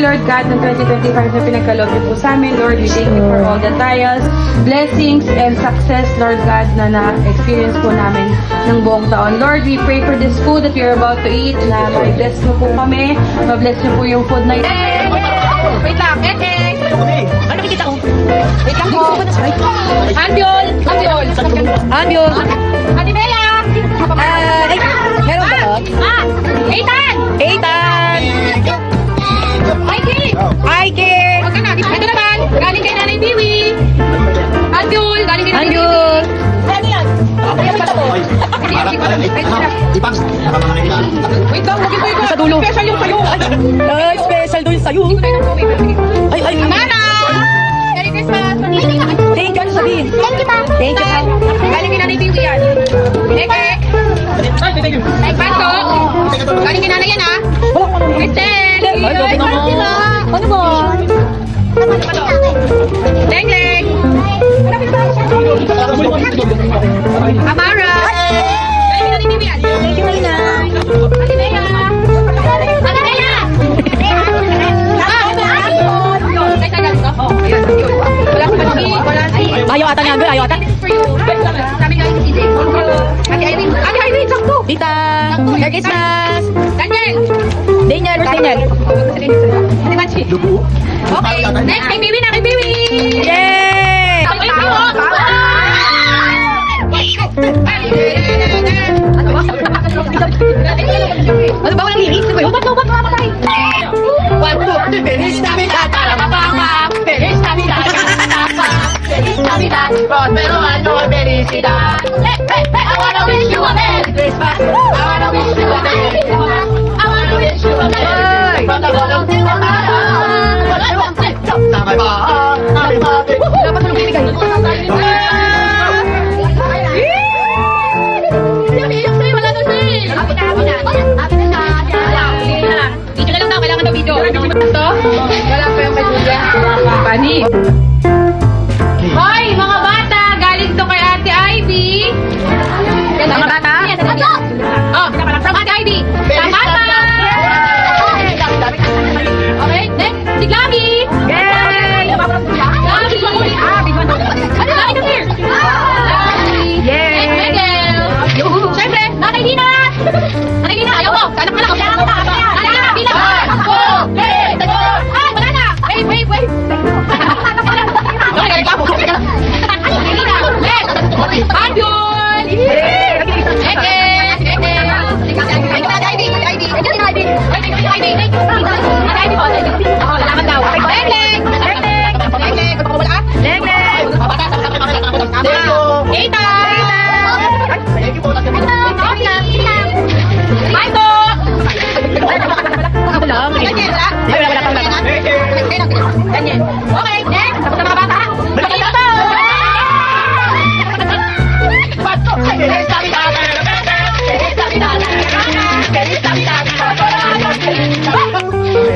Lord God, ng 2025 na pinagkaloob niyo po sa amin. Lord, we thank you for all the trials, blessings, and success, Lord God, na na-experience po namin ng buong taon. Lord, we pray for this food that we are about to eat, na ma-bless niyo po kami, ma-bless niyo po yung food na ito. Wait lang, ano nakikita ko? Wait lang po. Andiol! Andiol! Ate Bea! Ay, meron ba to? Ethan! Hi, Kate! Huwag ka na. Ito naman, galing kay Nanay Biwi. Andiol! Galing kay Nanay Biwi. Ano yan? Ayan ka na po. Wait lang, huwag ito ito. Sa dulo. Special yung sayo. Ay, special doon yung sayo. Ay, Mama! Merry Christmas! Thank you, sabihin. Thank you. Galing kay Nanay Biwi yan. Ay, Pato! Galing kay Nanay yan, ha? Christel! Ano ba? Leng! Amara! Galing kay Nanay Biwi yan. Thank you, Nina. Ate Bea! Ayaw ata niya, ayaw ata. Sabi nga yung CD. Ate Irene, sakto. Tita, Merry Christmas. Daniel, Daniel. Okay, next, kay Biwi na, kay Biwi. Yay! Ano ba walang linis? Ba't mamatay? 1, 2, 3, Feliz Navidad para mapapa. Feliz Navidad para mapapa. Feliz Navidad, prospero año, felicidad. I wanna wish you a Merry Christmas. I wanna wish you a Merry Christmas. I wanna wish you a Merry Christmas. From the bottom of my heart. What I want to do, na may bahan. Dapat mo bibigay. Wala na siya. Happy na. Video na lang daw, kailangan daw video. Ito? Wala pa yung medulya. Pani. Hoy, mga bata! Galing to kay Ate Ivy. Mga bata? Oh, from Ate Ivy. Sa bata! Okay, next. Si Gabby. Yay! Gabby! Ano ba? Ito here. Gabby. Yay! Megel. Siyempre, Nanay Dina. Nanay Dina, ayaw mo. Anak na lang. Nanay Dina, bilang. Ay, wala na. Wait. Okay, next. Tapos na mga bata.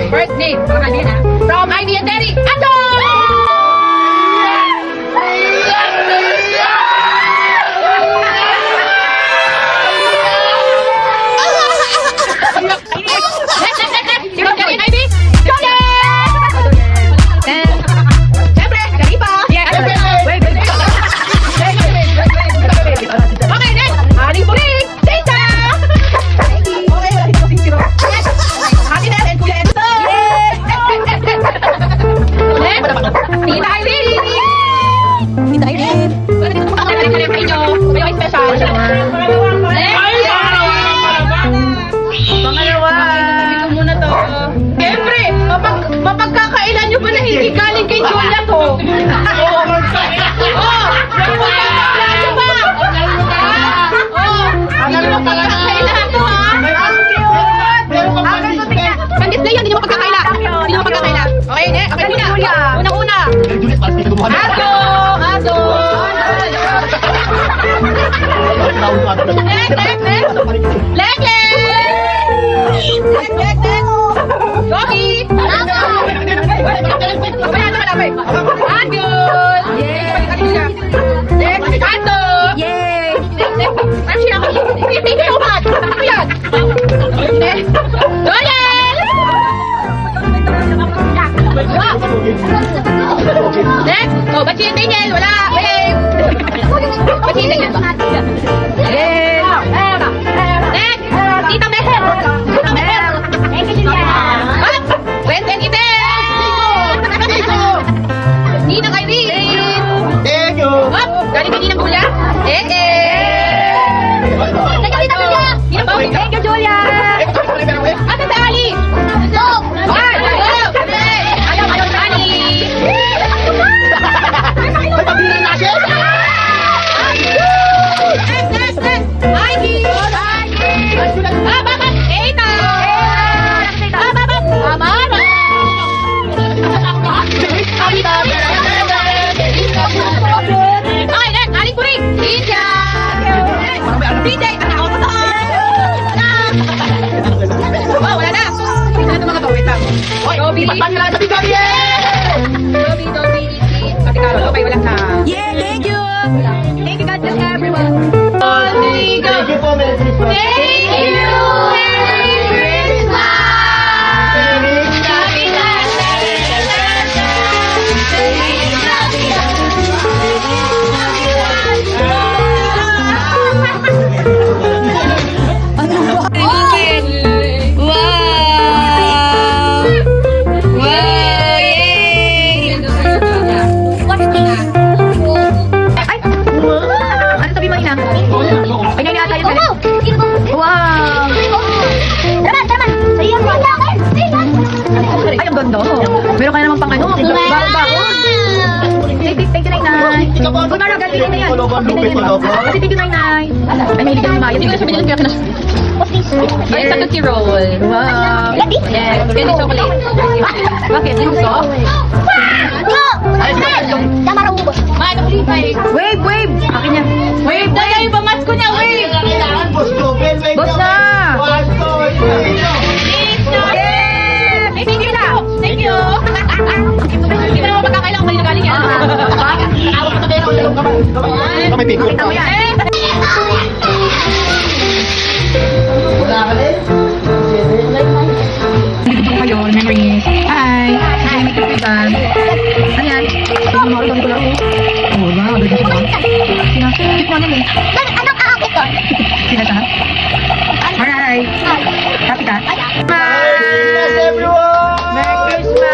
First name, from Ivy and Terry. Ando! Mapagkakailan nyo ba na hindi galing kay Julia to? Pagkakailan to, ha? Pang-display yun, hindi nyo mapagkakaila. Hindi nyo mapagkakaila. Okay, unang-una. Next. Yogi! Agul! Next, Kanto! Yay! Next, hindi ko ba? Ano yan? Donel! Oh, ba't si Daniel? Wala! Wave! Ba't si Daniel ba? Next! Tita Meher! Tita Meher! Ah! Wenten Itel! Ninang Irene! Up! Galing ka Ninang Julia? Thank you, Julia! Ate sa Ali! Ayaw sa Ali! Next! Heidi! Bakit? Eita! Bakit? Amara! Okay, next! Aling Puri! Lydia! DJ! Oh, wala na! Wala na mga bawit lang. Dobby! Dobby, easy. Pati Carol, okay, wala na. Yeah, thank you. Thank you, God bless everyone. Thank you! Thank you! Merry Christmas! Ano sabi mo, Ina? Ay, nani ata yun. Wow! Ay, ang ganda. Meron ka naman pang ano. Bago. Thank you, Nay. Good morning, God. Bigyan na yan. Kasi thank you, Nay. Ay, may hilig Maya. Hindi ko na sabihin kaya pinas... Ay, sa si Roll. Wow. Yes, candy chocolate. Bakit? Yung gusto? Mano, free Wave, wave. Akin yan. Wave na yan, pamas ko niya, wave! Boss na. Yeah! Thank you na! Thank you! Hindi na naman pagkakailangan ko galing yan. Awak ko na pero. Kita mo yan. Dito po kayo, memories. Hi! Hi, make it bad. Ano yan? Ano ko lang? Oh, wow. Dito ko. Sina? Keep mo namin. Sina ta? Alright. Happy ka? Merry Christmas!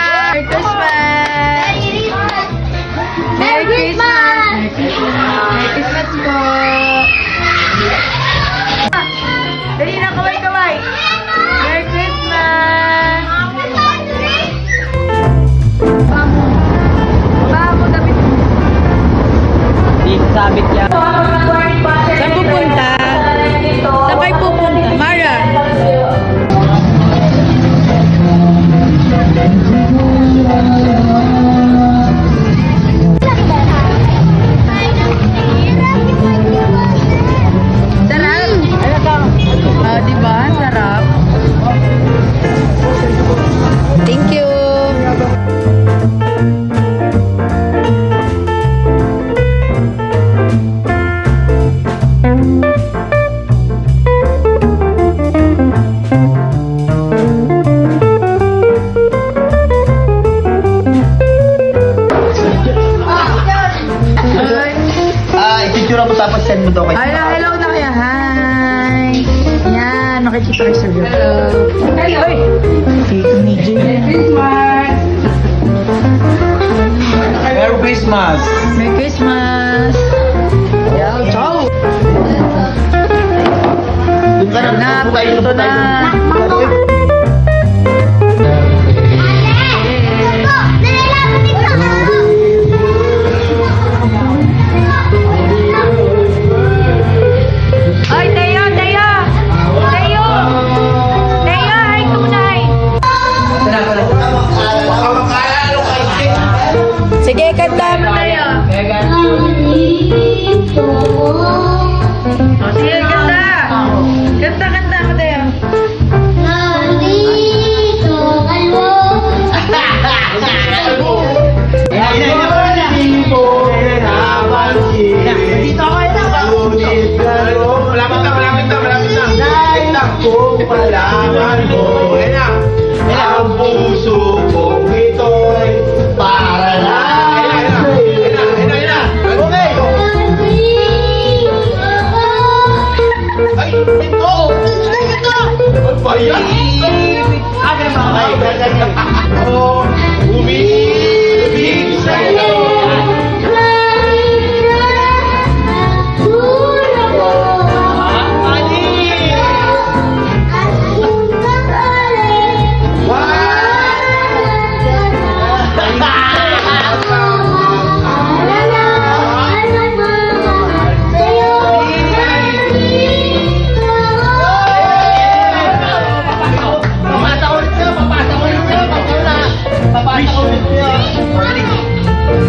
Merry Christmas! Merry Christmas! Merry Christmas po! Dali na, kaway-kaway! Merry Christmas! Bango! Bango, damit mo! Sabit yan. Saan pupunta? Saan kayo pupunta? Mara? Sarap? Diba? Sarap. Thank you. Picture mo tapos send mo daw kay Hello na kaya. Hi. Yan, makikita kayo sa vlog. Hello! Christmas. Merry Christmas! Merry Christmas. Ciao. Doon ka na, Ito na. Ay, Teo, Teo! Teo! Teo, ay tunay! Sige, kanta mo tayo. Sige, kanta. Kanta mo tayo. Umibig sa'yo.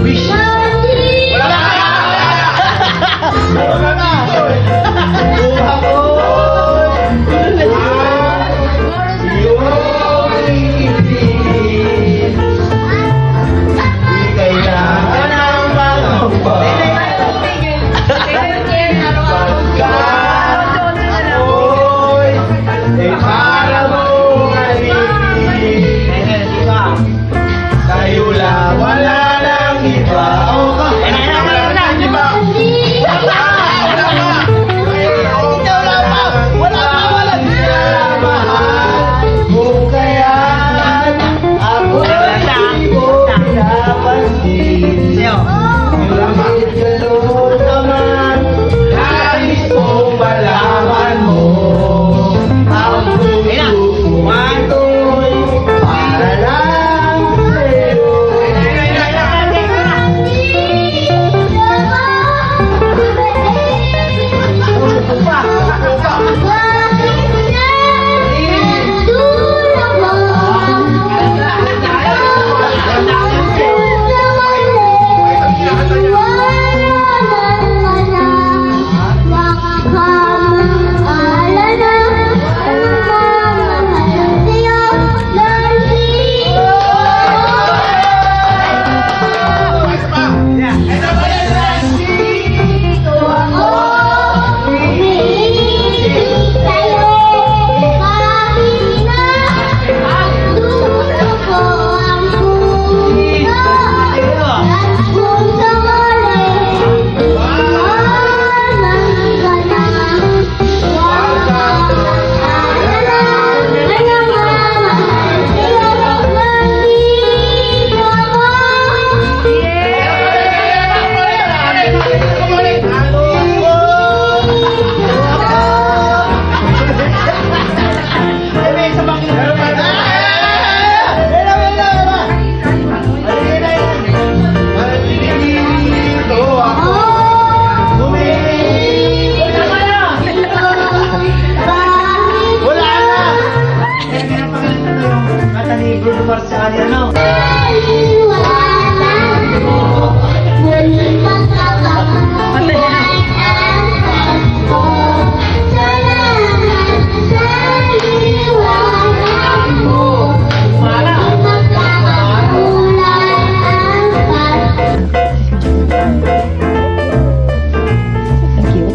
Wish. Wala na. Wala na. Buha ko. Iyong ibig. Di kailangan ng pangamba. Pagkat ako'y ay para mong alipin. Sa'yo lang, wala nang iba. Kung kaya't ako'y di mo pinapansin. Bakit gano'n naman? Nais kong malaman mo. Ang puso ko ito'y para lang sa'yo.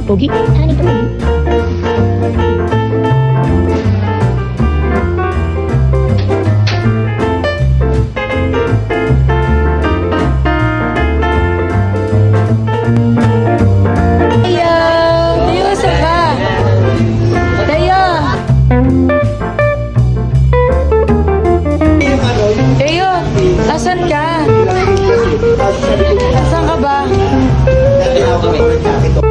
Pogi. Asan ka? Asan ka ba? Ito.